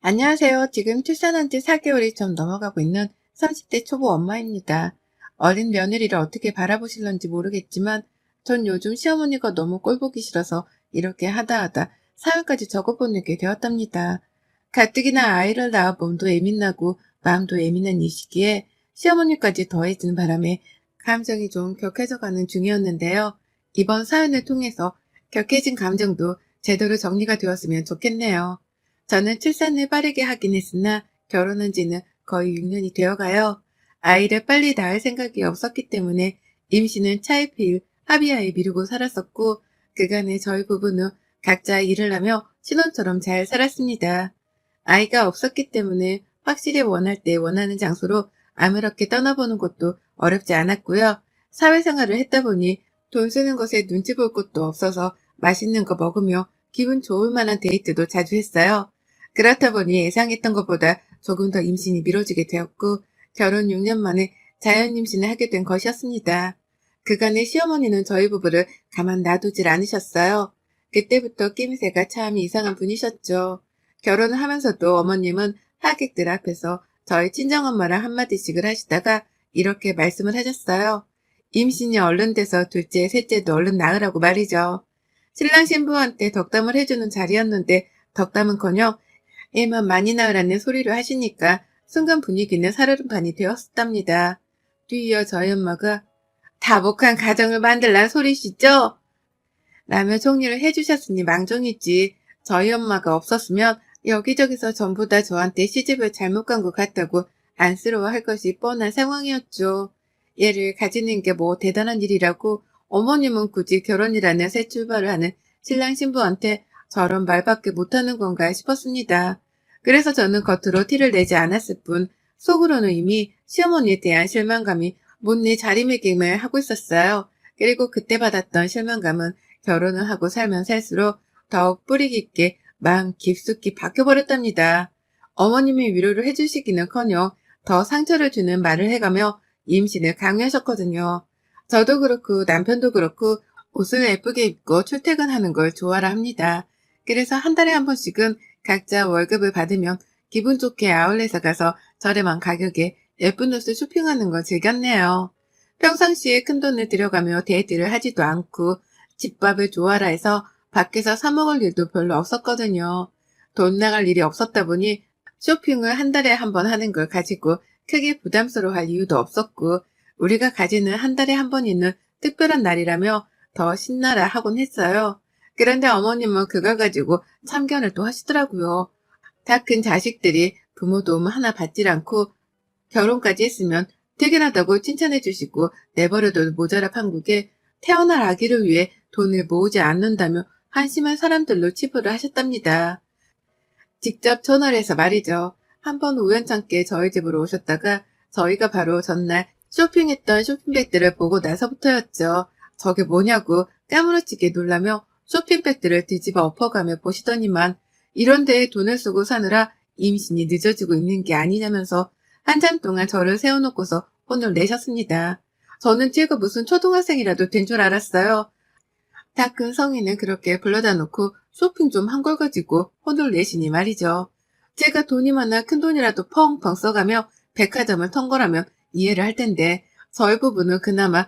안녕하세요. 지금 출산한 지 4개월이 좀 넘어가고 있는 30대 초보 엄마입니다. 어린 며느리를 어떻게 바라보실런지 모르겠지만 전 요즘 시어머니가 너무 꼴보기 싫어서 이렇게 하다 사연까지 적어보내게 되었답니다. 가뜩이나 아이를 낳아 몸도 예민하고 마음도 예민한 이 시기에 시어머니까지 더해진 바람에 감정이 좀 격해져가는 중이었는데요. 이번 사연을 통해서 격해진 감정도 제대로 정리가 되었으면 좋겠네요. 저는 출산을 빠르게 하긴 했으나 결혼한 지는 거의 6년이 되어가요. 아이를 빨리 낳을 생각이 없었기 때문에 임신은 차일피일 합의하에 미루고 살았었고 그간에 저희 부부는 각자 일을 하며 신혼처럼 잘 살았습니다. 아이가 없었기 때문에 확실히 원할 때 원하는 장소로 아무렇게 떠나보는 것도 어렵지 않았고요. 사회생활을 했다 보니 돈 쓰는 것에 눈치 볼 것도 없어서 맛있는 거 먹으며 기분 좋을 만한 데이트도 자주 했어요. 그렇다 보니 예상했던 것보다 조금 더 임신이 미뤄지게 되었고 결혼 6년 만에 자연 임신을 하게 된 것이었습니다. 그간의 시어머니는 저희 부부를 가만 놔두질 않으셨어요. 그때부터 낌새가 참 이상한 분이셨죠. 결혼을 하면서도 어머님은 하객들 앞에서 저희 친정엄마랑 한마디씩을 하시다가 이렇게 말씀을 하셨어요. 임신이 얼른 돼서 둘째, 셋째도 얼른 낳으라고 말이죠. 신랑 신부한테 덕담을 해주는 자리였는데 덕담은커녕 애만 많이 낳으라는 소리를 하시니까 순간 분위기는 살얼음판이 되었답니다. 뒤이어 저희 엄마가 다복한 가정을 만들란 소리시죠? 라며 종리를 해주셨으니 망정이지. 저희 엄마가 없었으면 여기저기서 전부 다 저한테 시집을 잘못 간 것 같다고 안쓰러워할 것이 뻔한 상황이었죠. 얘를 가지는 게 뭐 대단한 일이라고 어머님은 굳이 결혼이라는 새 출발을 하는 신랑 신부한테 저런 말밖에 못하는 건가 싶었습니다. 그래서 저는 겉으로 티를 내지 않았을 뿐 속으로는 이미 시어머니에 대한 실망감이 못내 자리매김을 하고 있었어요. 그리고 그때 받았던 실망감은 결혼을 하고 살면 살수록 더욱 뿌리 깊게 마음 깊숙이 박혀버렸답니다. 어머님이 위로를 해주시기는커녕 더 상처를 주는 말을 해가며 임신을 강요하셨거든요. 저도 그렇고 남편도 그렇고 옷을 예쁘게 입고 출퇴근하는 걸 좋아라 합니다. 그래서 한 달에 한 번씩은 각자 월급을 받으면 기분 좋게 아울렛에 가서 저렴한 가격에 예쁜 옷을 쇼핑하는 걸 즐겼네요. 평상시에 큰돈을 들여가며 데이트를 하지도 않고 집밥을 좋아라 해서 밖에서 사 먹을 일도 별로 없었거든요. 돈 나갈 일이 없었다 보니 쇼핑을 한 달에 한 번 하는 걸 가지고 크게 부담스러워할 이유도 없었고 우리가 가지는 한 달에 한 번 있는 특별한 날이라며 더 신나라 하곤 했어요. 그런데 어머님은 그걸 가지고 참견을 또 하시더라고요. 다 큰 자식들이 부모 도움 하나 받질 않고 결혼까지 했으면 퇴근하다고 칭찬해 주시고 내버려둬도 모자라 판국에 태어날 아기를 위해 돈을 모으지 않는다며 한심한 사람들로 치부를 하셨답니다. 직접 전화를 해서 말이죠. 한 번 우연찮게 저희 집으로 오셨다가 저희가 바로 전날 쇼핑했던 쇼핑백들을 보고 나서부터였죠. 저게 뭐냐고 까무러치게 놀라며 쇼핑백들을 뒤집어 엎어가며 보시더니만 이런 데에 돈을 쓰고 사느라 임신이 늦어지고 있는 게 아니냐면서 한참 동안 저를 세워놓고서 혼을 내셨습니다. 저는 제가 무슨 초등학생이라도 된 줄 알았어요. 다 큰 성인은 그렇게 불러다 놓고 쇼핑 좀 한 걸 가지고 혼을 내시니 말이죠. 제가 돈이 많아 큰돈이라도 펑펑 써가며 백화점을 턴 거라면 이해를 할 텐데 저희 부부는 그나마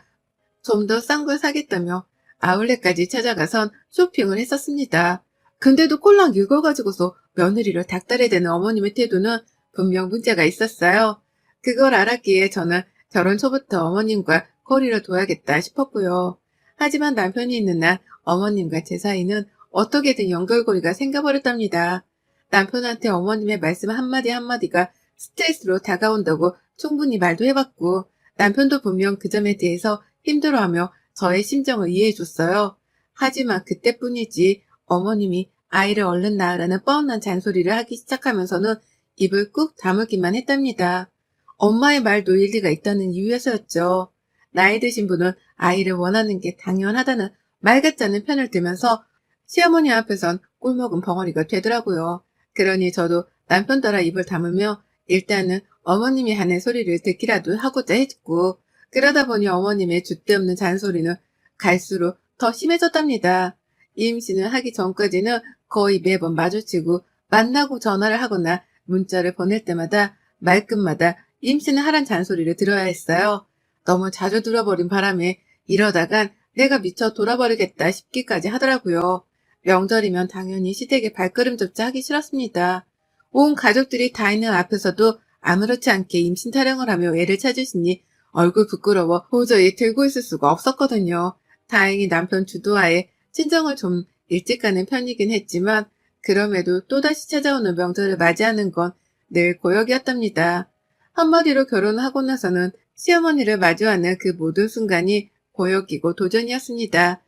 좀 더 싼 걸 사겠다며 아울렛까지 찾아가선 쇼핑을 했었습니다. 근데도 꼴랑 이걸 가지고서 며느리를 닥달해대는 어머님의 태도는 분명 문제가 있었어요. 그걸 알았기에 저는 결혼 초부터 어머님과 거리를 둬야겠다 싶었고요. 하지만 남편이 있는 날 어머님과 제 사이는 어떻게든 연결고리가 생겨버렸답니다. 남편한테 어머님의 말씀 한마디 한마디가 스트레스로 다가온다고 충분히 말도 해봤고 남편도 분명 그 점에 대해서 힘들어하며 저의 심정을 이해해줬어요. 하지만 그때뿐이지 어머님이 아이를 얼른 낳으라는 뻔한 잔소리를 하기 시작하면서는 입을 꾹 다물기만 했답니다. 엄마의 말도 일리가 있다는 이유에서였죠. 나이 드신 분은 아이를 원하는 게 당연하다는 말 같지 않은 편을 들면서 시어머니 앞에선 꿀먹은 벙어리가 되더라고요. 그러니 저도 남편 따라 입을 다물며 일단은 어머님이 하는 소리를 듣기라도 하고자 했고 그러다 보니 어머님의 줏대없는 잔소리는 갈수록 더 심해졌답니다. 임신을 하기 전까지는 거의 매번 마주치고 만나고 전화를 하거나 문자를 보낼 때마다 말끝마다 임신을 하란 잔소리를 들어야 했어요. 너무 자주 들어버린 바람에 이러다간 내가 미쳐 돌아버리겠다 싶기까지 하더라고요. 명절이면 당연히 시댁에 발걸음조차 하기 싫었습니다. 온 가족들이 다 있는 앞에서도 아무렇지 않게 임신 타령을 하며 애를 찾으시니 얼굴 부끄러워 도저히 들고 있을 수가 없었거든요. 다행히 남편 주도하에 친정을 좀 일찍 가는 편이긴 했지만 그럼에도 또다시 찾아오는 명절을 맞이하는 건 늘 고역이었답니다. 한마디로 결혼하고 나서는 시어머니를 마주하는 그 모든 순간이 고역이고 도전이었습니다.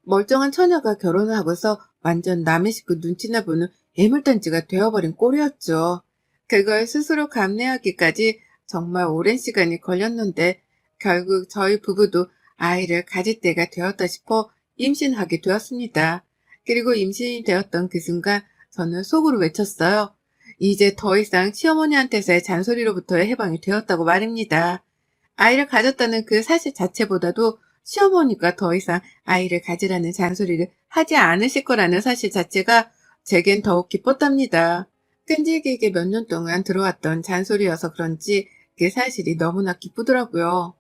멀쩡한 처녀가 결혼을 하고서 완전 남의 식구 눈치나 보는 애물단지가 되어버린 꼴이었죠. 그걸 스스로 감내하기까지 정말 오랜 시간이 걸렸는데 결국 저희 부부도 아이를 가질 때가 되었다 싶어 임신하게 되었습니다. 그리고 임신이 되었던 그 순간 저는 속으로 외쳤어요. 이제 더 이상 시어머니한테서의 잔소리로부터의 해방이 되었다고 말입니다. 아이를 가졌다는 그 사실 자체보다도 시어머니가 더 이상 아이를 가지라는 잔소리를 하지 않으실 거라는 사실 자체가 제겐 더욱 기뻤답니다. 끈질기게 몇 년 동안 들어왔던 잔소리여서 그런지 그 사실이 너무나 기쁘더라고요.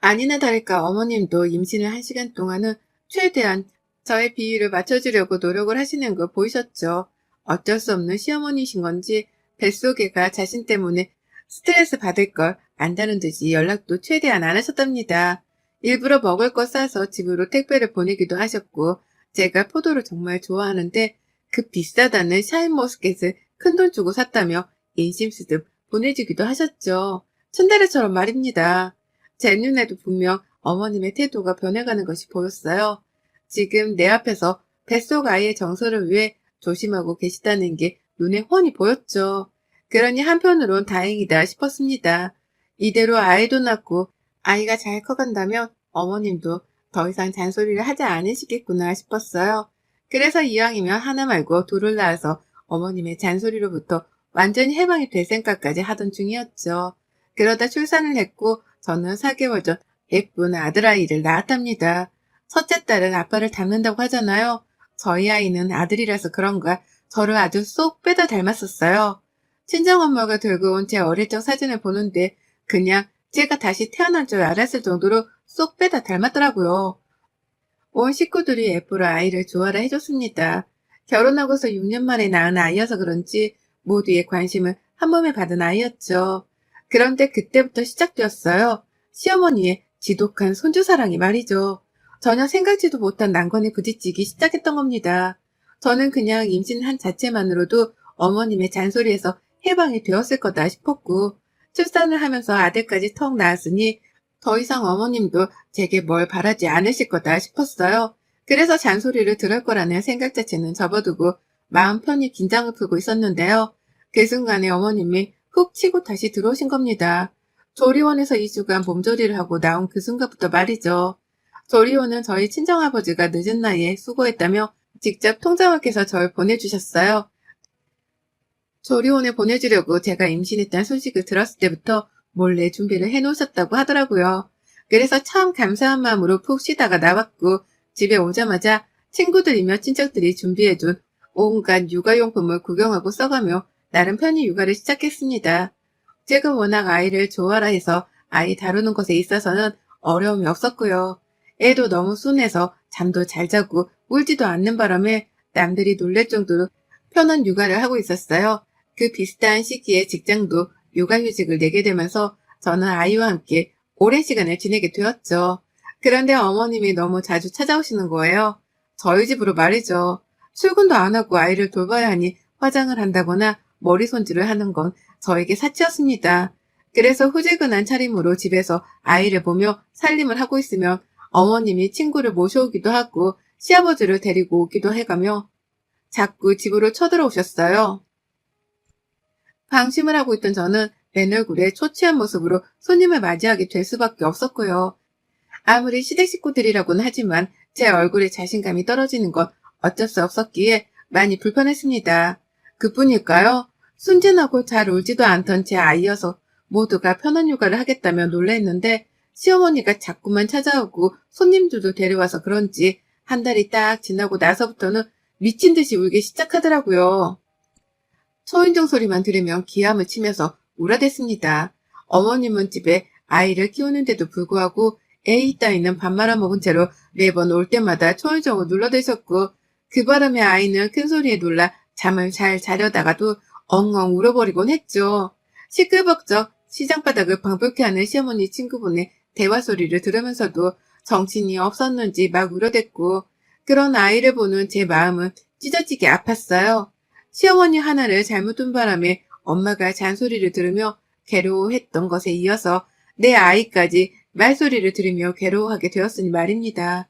아니나 다를까 어머님도 임신을 한 시간 동안은 최대한 저의 비위를 맞춰주려고 노력을 하시는 거 보이셨죠. 어쩔 수 없는 시어머니신 건지 뱃속애가 자신 때문에 스트레스 받을 걸 안다는 듯이 연락도 최대한 안 하셨답니다. 일부러 먹을 거 싸서 집으로 택배를 보내기도 하셨고 제가 포도를 정말 좋아하는데 그 비싸다는 샤인머스켓을 큰돈 주고 샀다며 인심 쓰듯 보내주기도 하셨죠. 츤데레처럼 말입니다. 제 눈에도 분명 어머님의 태도가 변해가는 것이 보였어요. 지금 내 앞에서 뱃속 아이의 정서를 위해 조심하고 계시다는 게 눈에 훤히 보였죠. 그러니 한편으론 다행이다 싶었습니다. 이대로 아이도 낳고 아이가 잘 커간다면 어머님도 더 이상 잔소리를 하지 않으시겠구나 싶었어요. 그래서 이왕이면 하나 말고 둘을 낳아서 어머님의 잔소리로부터 완전히 해방이 될 생각까지 하던 중이었죠. 그러다 출산을 했고 저는 4개월 전 예쁜 아들아이를 낳았답니다. 첫째 딸은 아빠를 닮는다고 하잖아요. 저희 아이는 아들이라서 그런가 저를 아주 쏙 빼다 닮았었어요. 친정엄마가 들고 온 제 어릴 적 사진을 보는데 그냥 제가 다시 태어난 줄 알았을 정도로 쏙 빼다 닮았더라고요. 온 식구들이 예쁘로 아이를 좋아라 해줬습니다. 결혼하고서 6년 만에 낳은 아이여서 그런지 모두의 관심을 한 몸에 받은 아이였죠. 그런데 그때부터 시작되었어요. 시어머니의 지독한 손주사랑이 말이죠. 전혀 생각지도 못한 난관에 부딪히기 시작했던 겁니다. 저는 그냥 임신한 자체만으로도 어머님의 잔소리에서 해방이 되었을 거다 싶었고 출산을 하면서 아들까지 턱 낳았으니 더 이상 어머님도 제게 뭘 바라지 않으실 거다 싶었어요. 그래서 잔소리를 들을 거라는 생각 자체는 접어두고 마음 편히 긴장을 풀고 있었는데요. 그 순간에 어머님이 훅 치고 다시 들어오신 겁니다. 조리원에서 2주간 몸조리를 하고 나온 그 순간부터 말이죠. 조리원은 저희 친정아버지가 늦은 나이에 수고했다며 직접 통장학에서 저를 보내주셨어요. 조리원에 보내주려고 제가 임신했다는 소식을 들었을 때부터 몰래 준비를 해놓으셨다고 하더라고요. 그래서 참 감사한 마음으로 푹 쉬다가 나왔고 집에 오자마자 친구들이며 친척들이 준비해준 온갖 육아용품을 구경하고 써가며 나름 편히 육아를 시작했습니다. 제가 워낙 아이를 좋아라 해서 아이 다루는 것에 있어서는 어려움이 없었고요. 애도 너무 순해서 잠도 잘 자고 울지도 않는 바람에 남들이 놀랄 정도로 편한 육아를 하고 있었어요. 그 비슷한 시기에 직장도 육아휴직을 내게 되면서 저는 아이와 함께 오랜 시간을 지내게 되었죠. 그런데 어머님이 너무 자주 찾아오시는 거예요. 저희 집으로 말이죠. 출근도 안 하고 아이를 돌봐야 하니 화장을 한다거나 머리 손질을 하는 건 저에게 사치였습니다. 그래서 후지근한 차림으로 집에서 아이를 보며 살림을 하고 있으면 어머님이 친구를 모셔오기도 하고 시아버지를 데리고 오기도 해가며 자꾸 집으로 쳐들어오셨어요. 방심을 하고 있던 저는 맨 얼굴에 초췌한 모습으로 손님을 맞이하게 될 수밖에 없었고요. 아무리 시댁 식구들이라고는 하지만 제 얼굴에 자신감이 떨어지는 건 어쩔 수 없었기에 많이 불편했습니다. 그뿐일까요? 순진하고 잘 울지도 않던 제 아이여서 모두가 편한 육아를 하겠다며 놀랬는데 시어머니가 자꾸만 찾아오고 손님들도 데려와서 그런지 한 달이 딱 지나고 나서부터는 미친 듯이 울기 시작하더라고요. 초인종 소리만 들으면 기함을 치면서 울어댔습니다. 어머님은 집에 아이를 키우는데도 불구하고 에이 따위는 밥 말아먹은 채로 매번 올 때마다 초인종을 눌러대셨고 그 바람에 아이는 큰 소리에 놀라 잠을 잘 자려다가도 엉엉 울어버리곤 했죠. 시끌벅적 시장바닥을 방불케 하는 시어머니 친구분의 대화 소리를 들으면서도 정신이 없었는지 막 울어댔고 그런 아이를 보는 제 마음은 찢어지게 아팠어요. 시어머니 하나를 잘못 둔 바람에 엄마가 잔소리를 들으며 괴로워했던 것에 이어서 내 아이까지 말소리를 들으며 괴로워하게 되었으니 말입니다.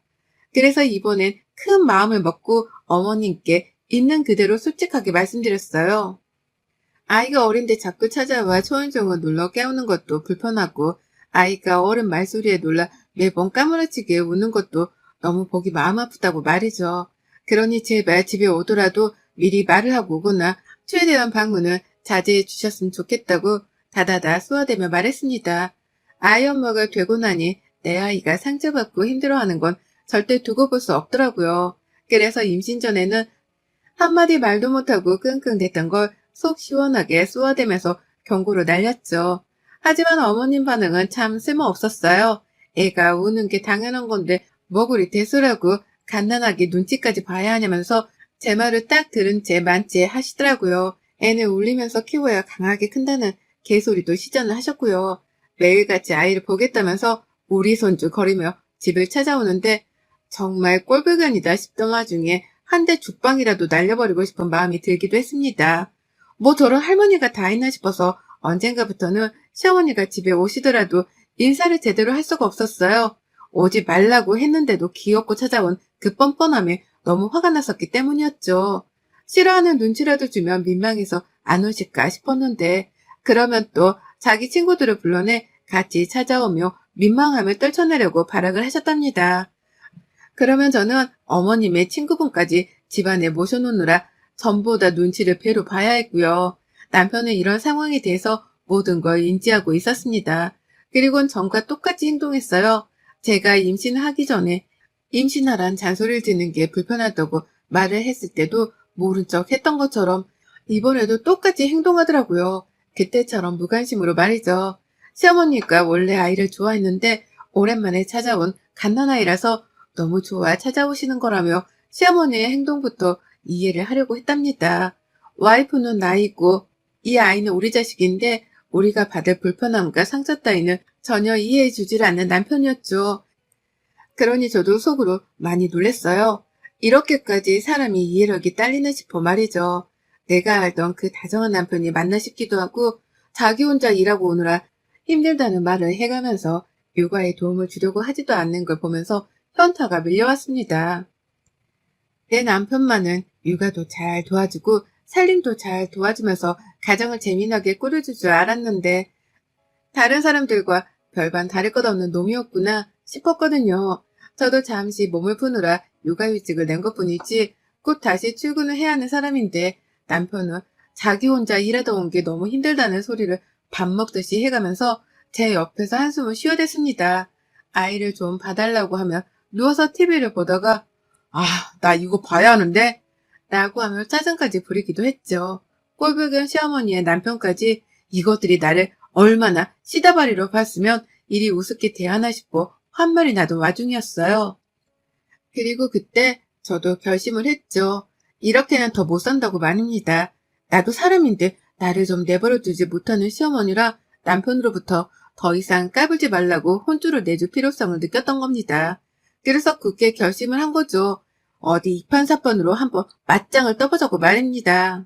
그래서 이번엔 큰 마음을 먹고 어머님께 있는 그대로 솔직하게 말씀드렸어요. 아이가 어린데 자꾸 찾아와 초인종을 눌러 깨우는 것도 불편하고 아이가 어른 말소리에 놀라 매번 까무러치게 우는 것도 너무 보기 마음 아프다고 말이죠. 그러니 제발 집에 오더라도 미리 말을 하고 오거나 최대한 방문을 자제해 주셨으면 좋겠다고 다다다 쏘아대며 말했습니다. 아이 엄마가 되고 나니 내 아이가 상처받고 힘들어하는 건 절대 두고 볼 수 없더라고요. 그래서 임신 전에는 한마디 말도 못하고 끙끙댔던 걸 속 시원하게 쏘아대면서 경고를 날렸죠. 하지만 어머님 반응은 참 쓸모없었어요. 애가 우는 게 당연한 건데 뭐 그리 대수라고 갓난아기 눈치까지 봐야 하냐면서 제 말을 딱 들은 채 만취해 하시더라고요. 애는 울리면서 키워야 강하게 큰다는 개소리도 시전을 하셨고요. 매일같이 아이를 보겠다면서 우리 손주 거리며 집을 찾아오는데 정말 꼴불견이다 싶던 와중에 한 대 죽방이라도 날려버리고 싶은 마음이 들기도 했습니다. 뭐 저런 할머니가 다 있나 싶어서 언젠가부터는 시어머니가 집에 오시더라도 인사를 제대로 할 수가 없었어요. 오지 말라고 했는데도 귀엽고 찾아온 그 뻔뻔함에 너무 화가 났었기 때문이었죠. 싫어하는 눈치라도 주면 민망해서 안 오실까 싶었는데 그러면 또 자기 친구들을 불러내 같이 찾아오며 민망함을 떨쳐내려고 발악을 하셨답니다. 그러면 저는 어머님의 친구분까지 집안에 모셔놓느라 전보다 눈치를 배로 봐야 했고요. 남편은 이런 상황에 대해서 모든 걸 인지하고 있었습니다. 그리고는 전과 똑같이 행동했어요. 제가 임신하기 전에 임신하란 잔소리를 듣는 게 불편하다고 말을 했을 때도 모른 척 했던 것처럼 이번에도 똑같이 행동하더라고요. 그때처럼 무관심으로 말이죠. 시어머니가 원래 아이를 좋아했는데 오랜만에 찾아온 갓난아이라서 너무 좋아 찾아오시는 거라며 시어머니의 행동부터 이해를 하려고 했답니다. 와이프는 나이고 이 아이는 우리 자식인데 우리가 받을 불편함과 상처 따위는 전혀 이해해 주질 않는 남편이었죠. 그러니 저도 속으로 많이 놀랬어요. 이렇게까지 사람이 이해력이 딸리나 싶어 말이죠. 내가 알던 그 다정한 남편이 맞나 싶기도 하고 자기 혼자 일하고 오느라 힘들다는 말을 해가면서 육아에 도움을 주려고 하지도 않는 걸 보면서 현타가 밀려왔습니다. 내 남편만은 육아도 잘 도와주고 살림도 잘 도와주면서 가정을 재미나게 꾸려줄 줄 알았는데 다른 사람들과 별반 다를 것 없는 놈이었구나 싶었거든요. 저도 잠시 몸을 푸느라 육아휴직을 낸 것뿐이지 곧 다시 출근을 해야 하는 사람인데 남편은 자기 혼자 일하다 온 게 너무 힘들다는 소리를 밥 먹듯이 해가면서 제 옆에서 한숨을 쉬어댔습니다. 아이를 좀 봐달라고 하면 누워서 TV를 보다가 아, 나 이거 봐야 하는데? 라고 하며 짜증까지 부리기도 했죠. 꼴불견 시어머니의 남편까지 이것들이 나를 얼마나 시다바리로 봤으면 이리 우습게 대하나 싶어 환말이 나던 와중이었어요. 그리고 그때 저도 결심을 했죠. 이렇게는 더 못 산다고 말입니다. 나도 사람인데 나를 좀 내버려 두지 못하는 시어머니라 남편으로부터 더 이상 까불지 말라고 혼쭐을 내줄 필요성을 느꼈던 겁니다. 그래서 굳게 결심을 한 거죠. 어디 이판사판으로 한번 맞짱을 떠보자고 말입니다.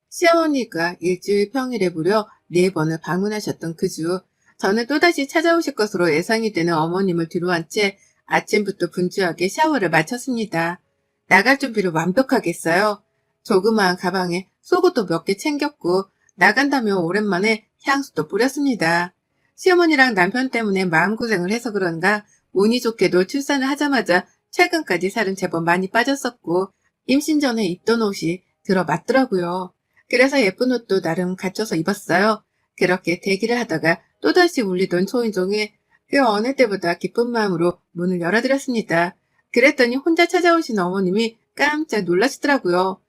시어머니가 일주일 평일에 무려 4번을 방문하셨던 그 주, 저는 또다시 찾아오실 것으로 예상이 되는 어머님을 뒤로한 채 아침부터 분주하게 샤워를 마쳤습니다. 나갈 준비를 완벽하게 했어요. 조그마한 가방에 속옷도 몇 개 챙겼고 나간다며 오랜만에 향수도 뿌렸습니다. 시어머니랑 남편 때문에 마음고생을 해서 그런가 운이 좋게도 출산을 하자마자 최근까지 살은 제법 많이 빠졌었고 임신 전에 입던 옷이 들어맞더라고요. 그래서 예쁜 옷도 나름 갖춰서 입었어요. 그렇게 대기를 하다가 또다시 울리던 초인종에 그 어느 때보다 기쁜 마음으로 문을 열어드렸습니다. 그랬더니 혼자 찾아오신 어머님이 깜짝 놀라시더라고요.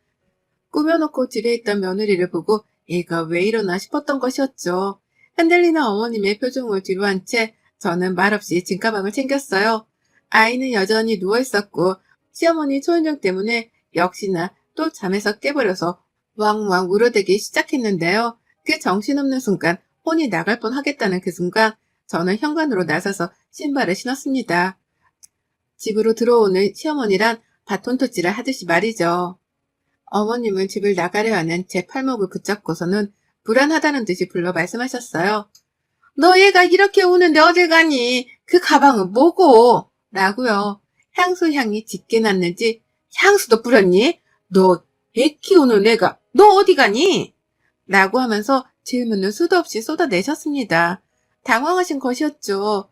꾸며놓고 집에 있던 며느리를 보고 얘가 왜 이러나 싶었던 것이었죠. 흔들리는 어머님의 표정을 뒤로 한 채 저는 말없이 짐가방을 챙겼어요. 아이는 여전히 누워있었고 시어머니 초인종 때문에 역시나 또 잠에서 깨버려서 왕왕 울어대기 시작했는데요. 그 정신없는 순간 혼이 나갈 뻔하겠다는 그 순간 저는 현관으로 나서서 신발을 신었습니다. 집으로 들어오는 시어머니란 바톤터치를 하듯이 말이죠. 어머님은 집을 나가려 하는 제 팔목을 붙잡고서는 불안하다는 듯이 불러 말씀하셨어요. 너 얘가 이렇게 우는데 어딜 가니? 그 가방은 뭐고? 라고요. 향수 향이 짙게 났는지 향수도 뿌렸니? 너 애 키우는 애가 너 어디 가니? 라고 하면서 질문을 수도 없이 쏟아내셨습니다. 당황하신 것이었죠.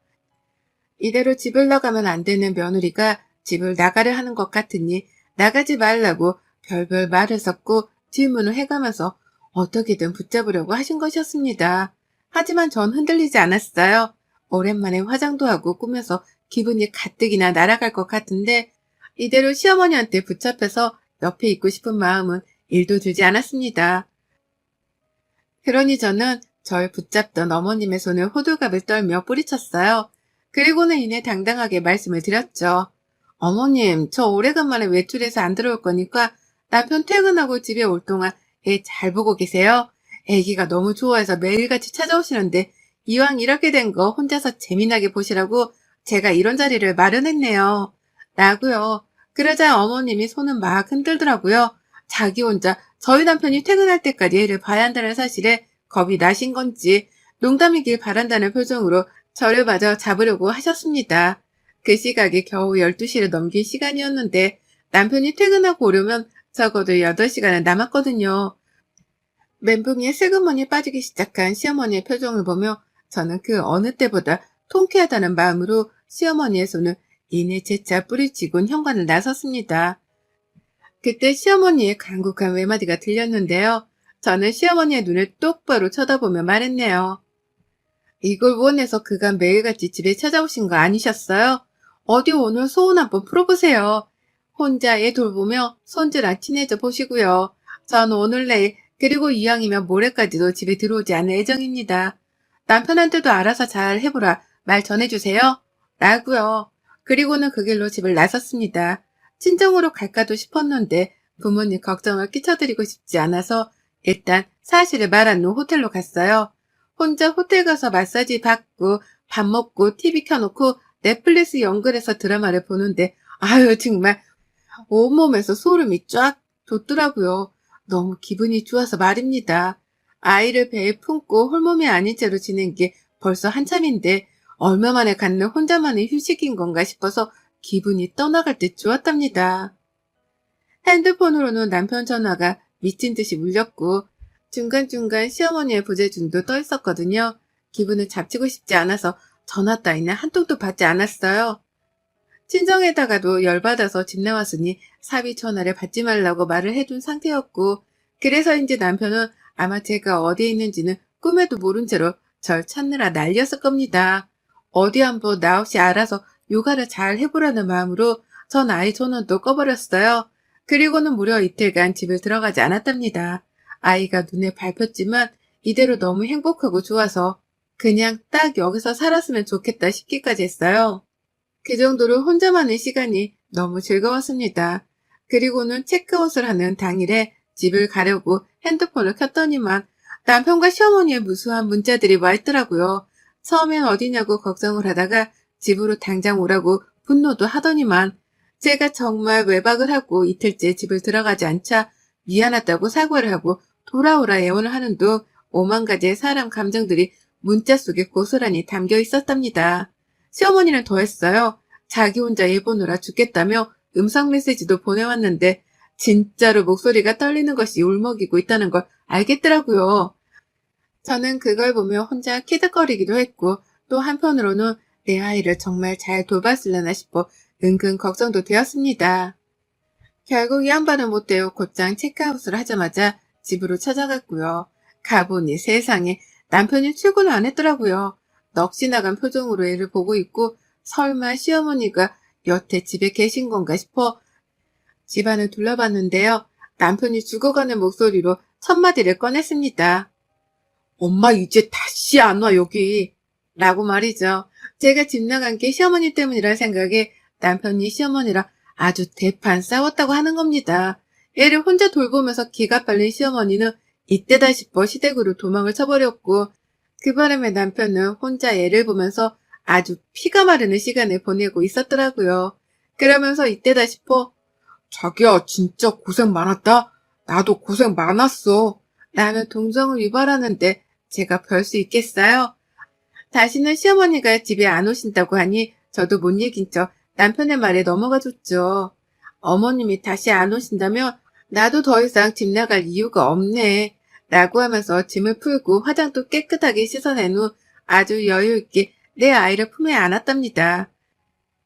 이대로 집을 나가면 안 되는 며느리가 집을 나가려 하는 것 같으니 나가지 말라고 별별 말을 섞고 질문을 해가면서 어떻게든 붙잡으려고 하신 것이었습니다. 하지만 전 흔들리지 않았어요. 오랜만에 화장도 하고 꾸며서 기분이 가뜩이나 날아갈 것 같은데 이대로 시어머니한테 붙잡혀서 옆에 있고 싶은 마음은 1도 들지 않았습니다. 그러니 저는 절 붙잡던 어머님의 손을 호들갑을 떨며 뿌리쳤어요. 그리고는 이내 당당하게 말씀을 드렸죠. 어머님, 저 오래간만에 외출해서 안 들어올 거니까 남편 퇴근하고 집에 올 동안 애 잘 보고 계세요. 애기가 너무 좋아해서 매일같이 찾아오시는데 이왕 이렇게 된 거 혼자서 재미나게 보시라고 제가 이런 자리를 마련했네요. 라고요. 그러자 어머님이 손은 막 흔들더라고요. 자기 혼자 저희 남편이 퇴근할 때까지 애를 봐야 한다는 사실에 겁이 나신 건지 농담이길 바란다는 표정으로 저를 마저 잡으려고 하셨습니다. 그 시각이 겨우 12시를 넘긴 시간이었는데 남편이 퇴근하고 오려면 적어도 8시간은 남았거든요. 멘붕에 슬그머니 빠지기 시작한 시어머니의 표정을 보며 저는 그 어느 때보다 통쾌하다는 마음으로 시어머니의 손을 이내 재차 뿌리치곤 현관을 나섰습니다. 그때 시어머니의 간곡한 외마디가 들렸는데요. 저는 시어머니의 눈을 똑바로 쳐다보며 말했네요. 이걸 원해서 그간 매일같이 집에 찾아오신 거 아니셨어요? 어디 오늘 소원 한번 풀어보세요. 혼자 애 돌보며 손주랑 친해져 보시고요. 전 오늘 내일 그리고 이왕이면 모레까지도 집에 들어오지 않을 예정입니다. 남편한테도 알아서 잘 해보라 말 전해주세요. 라고요. 그리고는 그 길로 집을 나섰습니다. 친정으로 갈까도 싶었는데 부모님 걱정을 끼쳐드리고 싶지 않아서 일단 사실을 말한 후 호텔로 갔어요. 혼자 호텔 가서 마사지 받고 밥 먹고 TV 켜놓고 넷플릭스 연결해서 드라마를 보는데 아유 정말 온몸에서 소름이 쫙 돋더라고요. 너무 기분이 좋아서 말입니다. 아이를 배에 품고 홀몸이 아닌 채로 지낸 게 벌써 한참인데 얼마 만에 갖는 혼자만의 휴식인 건가 싶어서 기분이 떠나갈 듯 좋았답니다. 핸드폰으로는 남편 전화가 미친 듯이 울렸고 중간중간 시어머니의 부재중도 떠 있었거든요. 기분을 잡치고 싶지 않아서 전화 따위는 한 통도 받지 않았어요. 친정에다가도 열받아서 집 나왔으니 사위 전화를 받지 말라고 말을 해둔 상태였고 그래서인지 남편은 아마 제가 어디에 있는지는 꿈에도 모른 채로 절 찾느라 난리였을 겁니다. 어디 한번 나 없이 알아서 요가를 잘 해보라는 마음으로 전 아이 전원도 꺼버렸어요. 그리고는 무려 이틀간 집을 들어가지 않았답니다. 아이가 눈에 밟혔지만 이대로 너무 행복하고 좋아서 그냥 딱 여기서 살았으면 좋겠다 싶기까지 했어요. 그 정도로 혼자만의 시간이 너무 즐거웠습니다. 그리고는 체크아웃을 하는 당일에 집을 가려고 핸드폰을 켰더니만 남편과 시어머니의 무수한 문자들이 와 있더라고요. 처음엔 어디냐고 걱정을 하다가 집으로 당장 오라고 분노도 하더니만 제가 정말 외박을 하고 이틀째 집을 들어가지 않자 미안하다고 사과를 하고 돌아오라 애원을 하는 둥 5만 가지의 사람 감정들이 문자 속에 고스란히 담겨 있었답니다. 시어머니는 더했어요. 자기 혼자 애 보느라 죽겠다며 음성 메시지도 보내왔는데 진짜로 목소리가 떨리는 것이 울먹이고 있다는 걸 알겠더라고요. 저는 그걸 보며 혼자 키득거리기도 했고 또 한편으로는 내 아이를 정말 잘 돌봤으려나 싶어 은근 걱정도 되었습니다. 결국 이 양반은 못되어 곧장 체크아웃을 하자마자 집으로 찾아갔고요. 가보니 세상에 남편이 출근을 안 했더라고요. 넋이 나간 표정으로 애를 보고 있고 설마 시어머니가 여태 집에 계신 건가 싶어 집안을 둘러봤는데요. 남편이 죽어가는 목소리로 첫 마디를 꺼냈습니다. 엄마 이제 다시 안 와, 여기. 라고 말이죠. 제가 집 나간 게 시어머니 때문이라 생각에 남편이 시어머니랑 아주 대판 싸웠다고 하는 겁니다. 애를 혼자 돌보면서 기가 빨린 시어머니는 이때다 싶어 시댁으로 도망을 쳐버렸고, 그 바람에 남편은 혼자 애를 보면서 아주 피가 마르는 시간을 보내고 있었더라고요. 그러면서 이때다 싶어 자기야 진짜 고생 많았다. 나도 고생 많았어. 라며 동정을 유발하는데 제가 별 수 있겠어요? 다시는 시어머니가 집에 안 오신다고 하니 저도 못 이긴 척 남편의 말에 넘어가 줬죠. 어머님이 다시 안 오신다면 나도 더 이상 집 나갈 이유가 없네. 라고 하면서 짐을 풀고 화장도 깨끗하게 씻어낸 후 아주 여유있게 내 아이를 품에 안았답니다.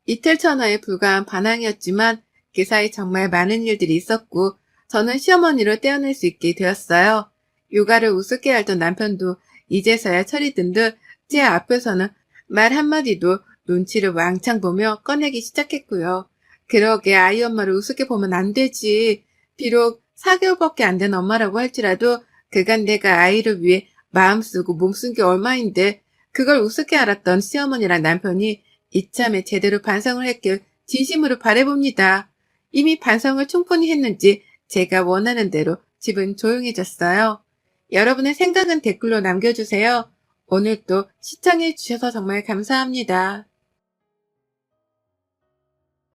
이틀 전화에 불과한 반항이었지만 그 사이 정말 많은 일들이 있었고 저는 시어머니를 떼어낼 수 있게 되었어요. 육아를 우습게 알던 남편도 이제서야 철이 든 듯 제 앞에서는 말 한마디도 눈치를 왕창 보며 꺼내기 시작했고요. 그러게 아이 엄마를 우습게 보면 안 되지. 비록 4개월밖에 안 된 엄마라고 할지라도 그간 내가 아이를 위해 마음 쓰고 몸 쓴 게 얼마인데 그걸 우습게 알았던 시어머니랑 남편이 이참에 제대로 반성을 했길 진심으로 바라봅니다. 이미 반성을 충분히 했는지 제가 원하는 대로 집은 조용해졌어요. 여러분의 생각은 댓글로 남겨주세요. 오늘도 시청해주셔서 정말 감사합니다.